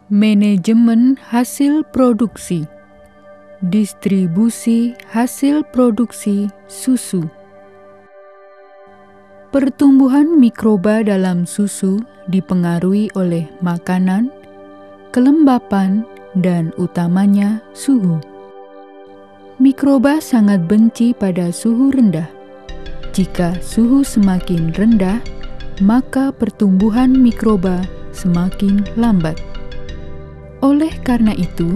Manajemen hasil produksi, distribusi hasil produksi susu. Pertumbuhan mikroba dalam susu dipengaruhi oleh makanan, kelembapan, dan utamanya suhu. Mikroba sangat benci pada suhu rendah. Jika suhu semakin rendah, maka pertumbuhan mikroba semakin lambat. Oleh karena itu,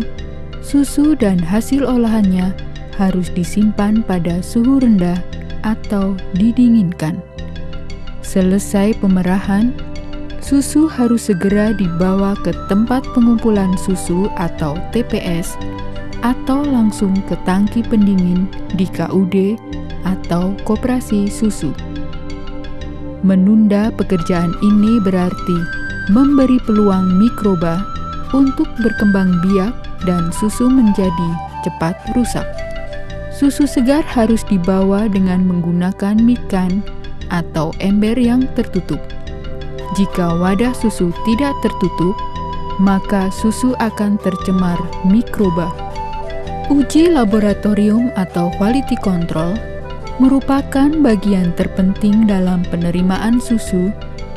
susu dan hasil olahannya harus disimpan pada suhu rendah atau didinginkan. Selesai pemerahan, susu harus segera dibawa ke tempat pengumpulan susu atau TPS atau langsung ke tangki pendingin di KUD atau koperasi susu. Menunda pekerjaan ini berarti memberi peluang mikroba untuk berkembang biak dan susu menjadi cepat rusak. Susu segar harus dibawa dengan menggunakan mikan atau ember yang tertutup. Jika wadah susu tidak tertutup, maka susu akan tercemar mikroba. Uji laboratorium atau quality control merupakan bagian terpenting dalam penerimaan susu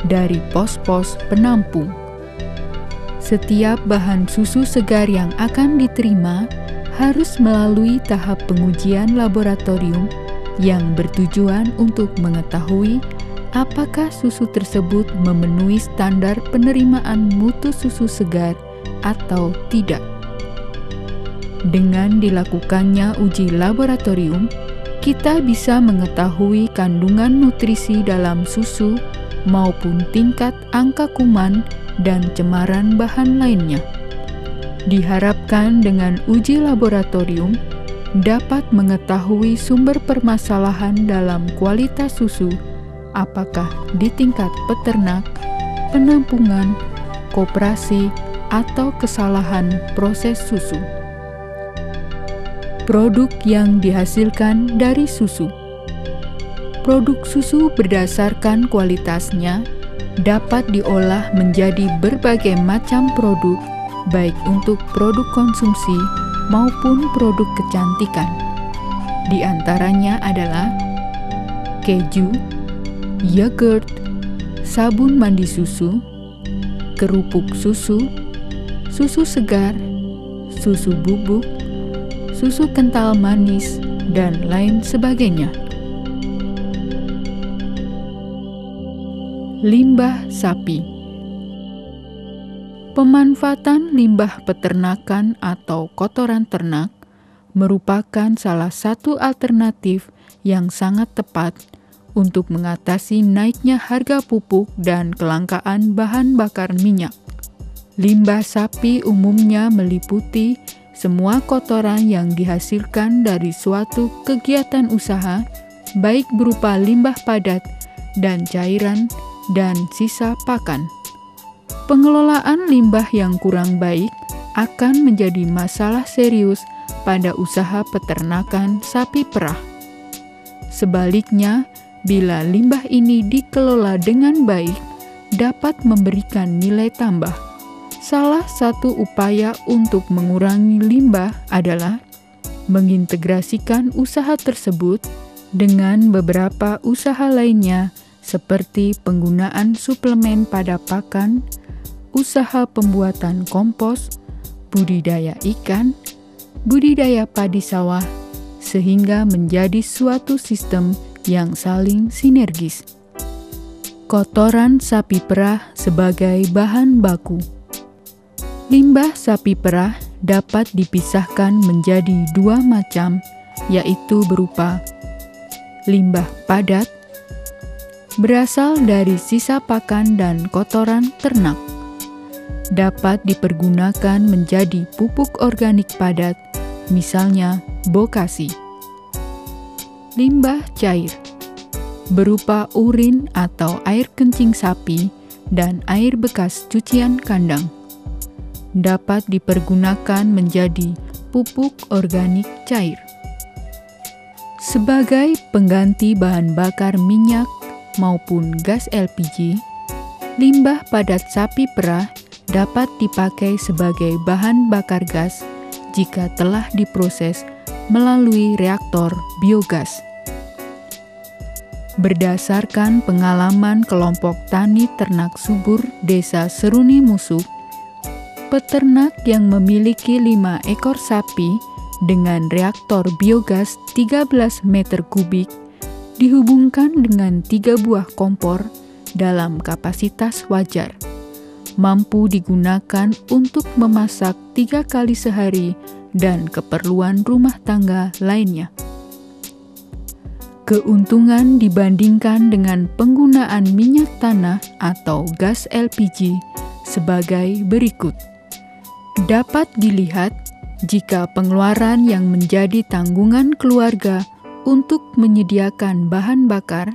dari pos-pos penampung. Setiap bahan susu segar yang akan diterima harus melalui tahap pengujian laboratorium yang bertujuan untuk mengetahui apakah susu tersebut memenuhi standar penerimaan mutu susu segar atau tidak. Dengan dilakukannya uji laboratorium, kita bisa mengetahui kandungan nutrisi dalam susu maupun tingkat angka kuman dan cemaran bahan lainnya. Diharapkan dengan uji laboratorium dapat mengetahui sumber permasalahan dalam kualitas susu, apakah di tingkat peternak, penampungan, koperasi, atau kesalahan proses susu. Produk yang dihasilkan dari susu. Produk susu berdasarkan kualitasnya dapat diolah menjadi berbagai macam produk, baik untuk produk konsumsi maupun produk kecantikan. Di antaranya adalah keju, yogurt, sabun mandi susu, kerupuk susu, susu segar, susu bubuk, susu kental manis, dan lain sebagainya. Limbah sapi. Pemanfaatan limbah peternakan atau kotoran ternak merupakan salah satu alternatif yang sangat tepat untuk mengatasi naiknya harga pupuk dan kelangkaan bahan bakar minyak. Limbah sapi umumnya meliputi semua kotoran yang dihasilkan dari suatu kegiatan usaha, baik berupa limbah padat dan cairan, dan sisa pakan. Pengelolaan limbah yang kurang baik akan menjadi masalah serius pada usaha peternakan sapi perah. Sebaliknya, bila limbah ini dikelola dengan baik, dapat memberikan nilai tambah. Salah satu upaya untuk mengurangi limbah adalah mengintegrasikan usaha tersebut dengan beberapa usaha lainnya seperti penggunaan suplemen pada pakan, usaha pembuatan kompos, budidaya ikan, budidaya padi sawah, sehingga menjadi suatu sistem yang saling sinergis. Kotoran sapi perah sebagai bahan baku. Limbah sapi perah dapat dipisahkan menjadi dua macam, yaitu berupa limbah padat, berasal dari sisa pakan dan kotoran ternak. Dapat dipergunakan menjadi pupuk organik padat, misalnya bokasi. Limbah cair, berupa urin atau air kencing sapi dan air bekas cucian kandang. Dapat dipergunakan menjadi pupuk organik cair. Sebagai pengganti bahan bakar minyak maupun gas LPG, limbah padat sapi perah dapat dipakai sebagai bahan bakar gas jika telah diproses melalui reaktor biogas. Berdasarkan pengalaman kelompok tani ternak subur Desa Seruni Musuh, peternak yang memiliki 5 ekor sapi dengan reaktor biogas 13 meter kubik dihubungkan dengan 3 buah kompor dalam kapasitas wajar, mampu digunakan untuk memasak 3 kali sehari dan keperluan rumah tangga lainnya. Keuntungan dibandingkan dengan penggunaan minyak tanah atau gas LPG sebagai berikut. Dapat dilihat jika pengeluaran yang menjadi tanggungan keluarga untuk menyediakan bahan bakar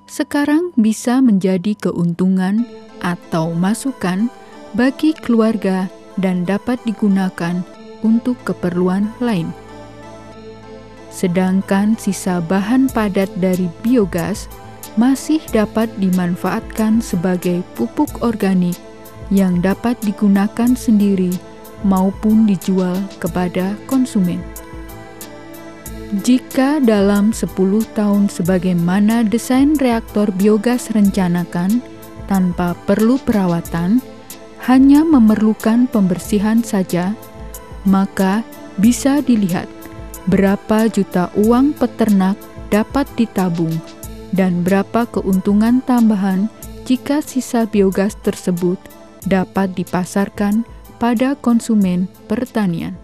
sekarang bisa menjadi keuntungan atau masukan bagi keluarga dan dapat digunakan untuk keperluan lain. Sedangkan sisa bahan padat dari biogas masih dapat dimanfaatkan sebagai pupuk organik yang dapat digunakan sendiri maupun dijual kepada konsumen. Jika dalam 10 tahun sebagaimana desain reaktor biogas rencanakan, tanpa perlu perawatan, hanya memerlukan pembersihan saja, maka bisa dilihat berapa juta uang peternak dapat ditabung dan berapa keuntungan tambahan jika sisa biogas tersebut dapat dipasarkan pada konsumen pertanian.